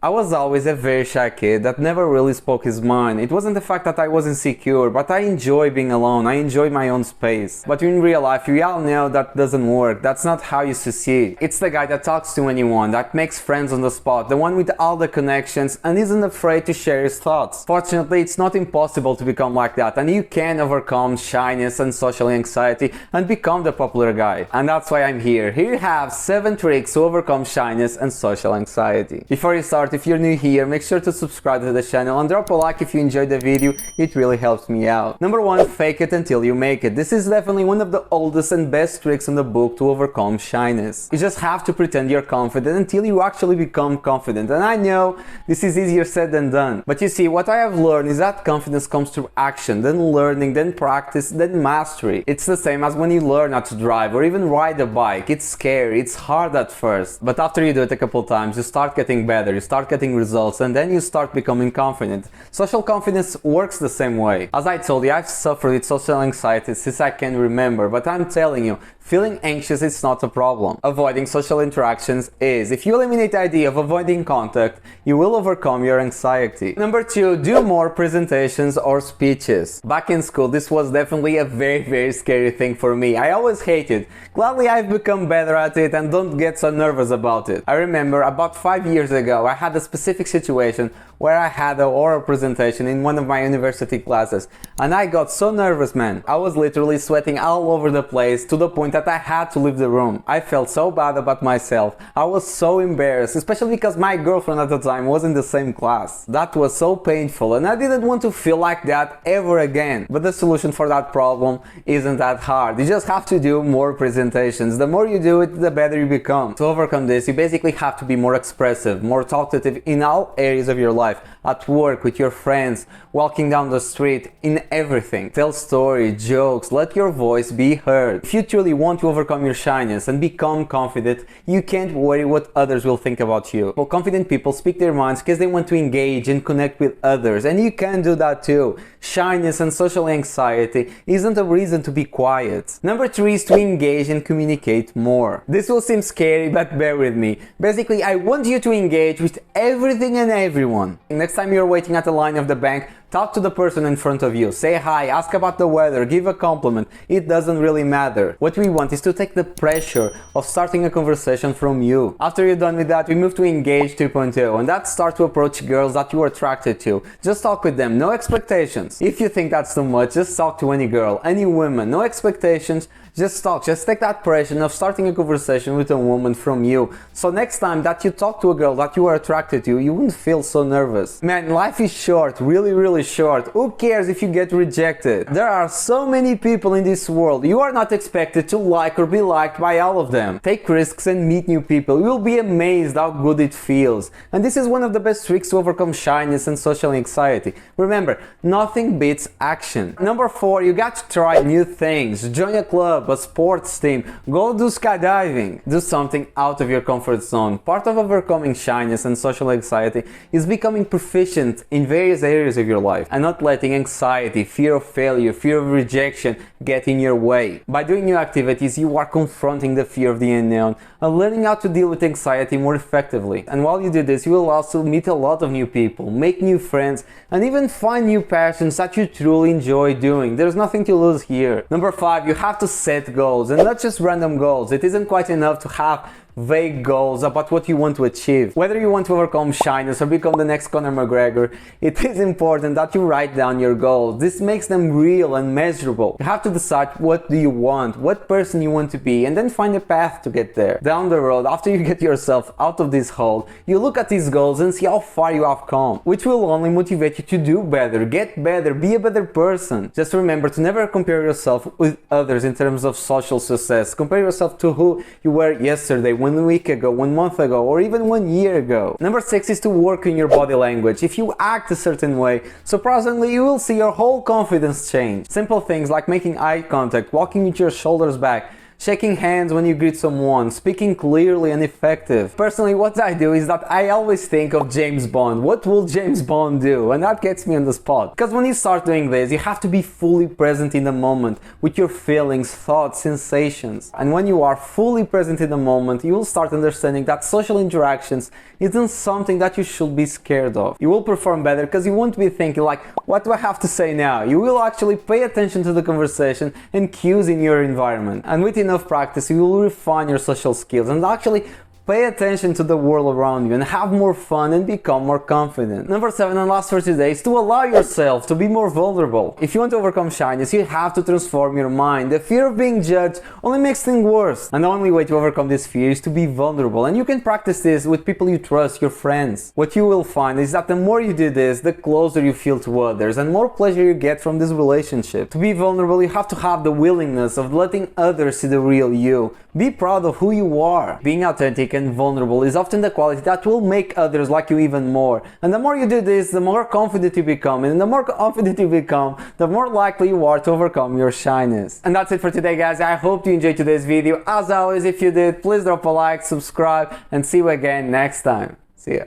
I was always a very shy kid that never really spoke his mind. It wasn't the fact that I was insecure, but I enjoy being alone. I enjoy my own space. But in real life, we all know that doesn't work. That's not how you succeed. It's the guy that talks to anyone, that makes friends on the spot, the one with all the connections and isn't afraid to share his thoughts. Fortunately, it's not impossible to become like that, and you can overcome shyness and social anxiety and become the popular guy. And that's why I'm here. Here you have 7 tricks to overcome shyness and social anxiety. Before you start, if you're new here, make sure to subscribe to the channel and drop a like if you enjoyed the video. It really helps me out. Number 1, fake it until you make it. This is definitely one of the oldest and best tricks in the book to overcome shyness. You just have to pretend you're confident until you actually become confident. And I know this is easier said than done. But you see, what I have learned is that confidence comes through action, then learning, then practice, then mastery. It's the same as when you learn how to drive or even ride a bike. It's scary, it's hard at first, but after you do it a couple times, you start getting better, you start getting results, and then you start becoming confident. Social confidence works the same way. As I told you, I've suffered with social anxiety since I can remember, but I'm telling you, feeling anxious is not a problem. Avoiding social interactions is. If you eliminate the idea of avoiding contact, you will overcome your anxiety. Number 2, do more presentations or speeches. Back in school, this was definitely a very scary thing for me. I always hated it. Gladly, I've become better at it and don't get so nervous about it. I remember about 5 years ago, I had a specific situation where I had an oral presentation in one of my university classes, and I got so nervous, man. I was literally sweating all over the place to the point that I had to leave the room. I felt so bad about myself. I was so embarrassed, especially because my girlfriend at the time was in the same class. That was so painful, and I didn't want to feel like that ever again. But the solution for that problem isn't that hard. You just have to do more presentations. The more you do it, the better you become. To overcome this, you basically have to be more expressive, more talkative in all areas of your life. At work, with your friends, walking down the street, in everything. Tell stories, jokes, let your voice be heard. If you truly want to overcome your shyness and become confident, you can't worry what others will think about you. Well, confident people speak their minds because they want to engage and connect with others, and you can do that too. Shyness and social anxiety isn't a reason to be quiet. Number 3 is to engage and communicate more. This will seem scary, but bear with me. Basically, I want you to engage with everything and everyone. Next time you're waiting at the line of the bank, talk to the person in front of you. Say hi, ask about the weather, give a compliment. It doesn't really matter. What we want is to take the pressure of starting a conversation from you. After you're done with that, we move to engage 2.0, and that's start to approach girls that you're attracted to. Just talk with them, no expectations. If you think that's too much, just talk to any girl, any woman, no expectations. Just talk, just take that pressure of starting a conversation with a woman from you. So next time that you talk to a girl that you are attracted to, you wouldn't feel so nervous. Man, life is short, really short. Who cares if you get rejected? There are so many people in this world. You are not expected to like or be liked by all of them. Take risks and meet new people. You will be amazed how good it feels. And this is one of the best tricks to overcome shyness and social anxiety. Remember, nothing beats action. Number 4, you got to try new things. Join a club, a sports team, go do skydiving. Do something out of your comfort zone. Part of overcoming shyness and social anxiety is becoming proficient in various areas of your life and not letting anxiety, fear of failure, fear of rejection get in your way. By doing new activities, you are confronting the fear of the unknown and learning how to deal with anxiety more effectively. And while you do this, you will also meet a lot of new people, make new friends, and even find new passions that you truly enjoy doing. There's nothing to lose here. Number 5, you have to set goals, and not just random goals. It isn't quite enough to have vague goals about what you want to achieve. Whether you want to overcome shyness or become the next Conor McGregor, it is important that you write down your goals. This makes them real and measurable. You have to decide what do you want, what person you want to be, and then find a path to get there. Down the road, after you get yourself out of this hole, you look at these goals and see how far you have come, which will only motivate you to do better, get better, be a better person. Just remember to never compare yourself with others in terms of social success. Compare yourself to who you were yesterday, 1 week ago, 1 month ago, or even 1 year ago. Number 6 is to work on your body language. If you act a certain way, surprisingly you will see your whole confidence change. Simple things like making eye contact, walking with your shoulders back, shaking hands when you greet someone, speaking clearly and effective. Personally, what I do is that I always think of James Bond. What will James Bond do? And that gets me on the spot. Because when you start doing this, you have to be fully present in the moment with your feelings, thoughts, sensations. And when you are fully present in the moment, you will start understanding that social interactions isn't something that you should be scared of. You will perform better because you won't be thinking like, what do I have to say now? You will actually pay attention to the conversation and cues in your environment. And with enough practice, you will refine your social skills and actually pay attention to the world around you and have more fun and become more confident. Number 7 and last for today is to allow yourself to be more vulnerable. If you want to overcome shyness, you have to transform your mind. The fear of being judged only makes things worse. And the only way to overcome this fear is to be vulnerable. And you can practice this with people you trust, your friends. What you will find is that the more you do this, the closer you feel to others and more pleasure you get from this relationship. To be vulnerable, you have to have the willingness of letting others see the real you. Be proud of who you are. Being authentic and vulnerable is often the quality that will make others like you even more. And the more you do this, the more confident you become. And the more confident you become, the more likely you are to overcome your shyness. And that's it for today, guys. I hope you enjoyed today's video. As always, if you did, please drop a like, subscribe, and see you again next time. See ya.